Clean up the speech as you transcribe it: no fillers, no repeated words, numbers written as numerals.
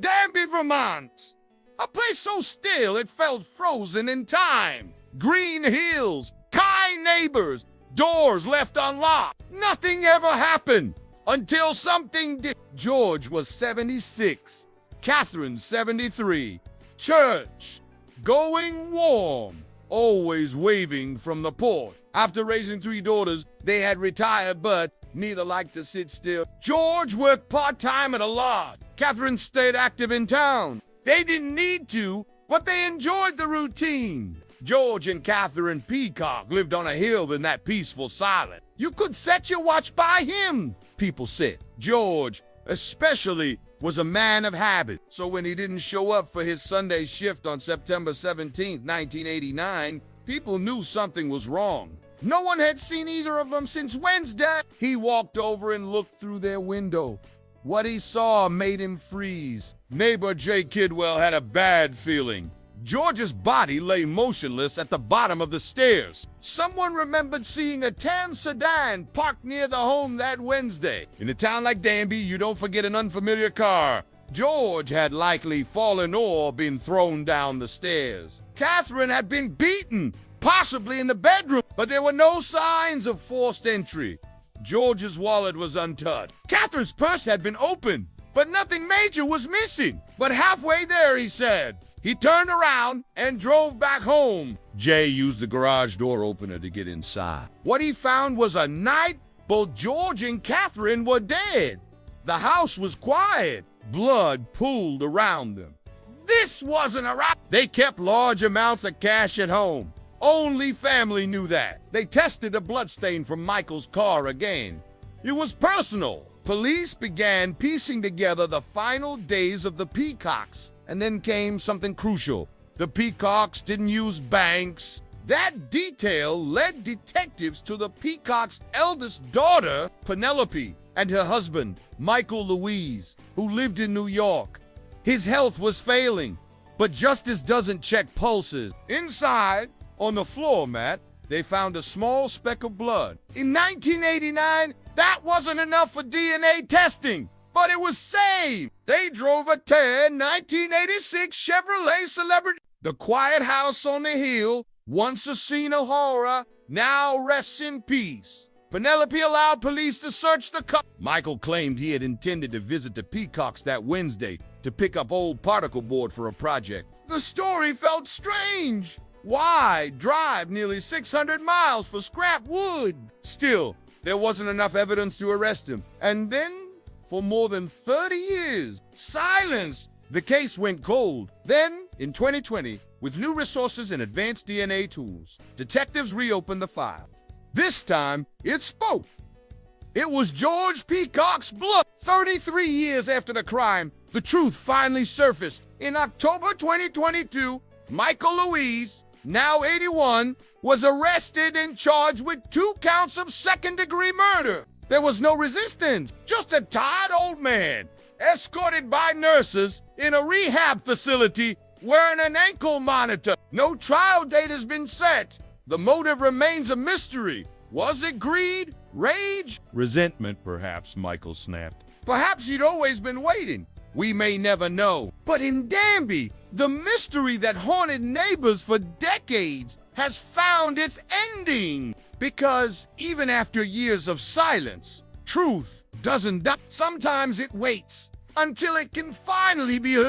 Danby, Vermont. A place so still it felt frozen in time. Green hills, kind neighbors, doors left unlocked. Nothing ever happened until something did. George was 76. Catherine, 73. Church, going warm, always waving from the porch. After raising 3 daughters, they had retired, but neither liked to sit still. George worked part-time at a lodge. Catherine stayed active in town. They didn't need to, but they enjoyed the routine. George and Catherine Peacock lived on a hill in that peaceful silence. You could set your watch by him, people said. George, especially, was a man of habit. So when he didn't show up for his Sunday shift on September 17, 1989, people knew something was wrong. No one had seen either of them since Wednesday. He walked over and looked through their window. What he saw made him freeze. Neighbor Jay Kidwell had a bad feeling. George's body lay motionless at the bottom of the stairs. Someone remembered seeing a tan sedan parked near the home that Wednesday. In a town like Danby, you don't forget an unfamiliar car. George had likely fallen or been thrown down the stairs. Catherine had been beaten, possibly in the bedroom, but there were no signs of forced entry. George's wallet was untouched. Catherine's purse had been opened, but nothing major was missing. But halfway there, he said, he turned around and drove back home. Jay used the garage door opener to get inside. What he found was a night both George and Catherine were dead. The house was quiet. Blood pooled around them. This wasn't a robbery. They kept large amounts of cash at home. Only family knew that. They tested a bloodstain from Michael's car again. It was personal. Police began piecing together the final days of the Peacocks, and then came something crucial. The Peacocks didn't use banks. That detail led detectives to the Peacock's eldest daughter, Penelope, and her husband, Michael Louise, who lived in New York. His health was failing, but justice doesn't check pulses. Inside, on the floor mat, they found a small speck of blood. In 1989, that wasn't enough for DNA testing, but it was saved. They drove a tan 1986 Chevrolet Celebrity. The quiet house on the hill, once a scene of horror, now rests in peace. Penelope allowed police to search the car. Michael claimed he had intended to visit the Peacocks that Wednesday to pick up old particle board for a project. The story felt strange. Why drive nearly 600 miles for scrap wood? Still, there wasn't enough evidence to arrest him. And then, for more than 30 years, silence. The case went cold. Then, in 2020, with new resources and advanced DNA tools, detectives reopened the file. This time, it spoke. It was George Peacock's blood. 33 years after the crime, the truth finally surfaced. In October 2022, Michael Louise, now 81, was arrested and charged with 2 counts of second-degree murder. There was no resistance, just a tired old man, escorted by nurses in a rehab facility wearing an ankle monitor. No trial date has been set. The motive remains a mystery. Was it greed? Rage? Resentment, perhaps, Michael snapped. Perhaps he'd always been waiting. We may never know. But in Danby, the mystery that haunted neighbors for decades has found its ending. Because even after years of silence, truth doesn't die. Sometimes it waits until it can finally be heard.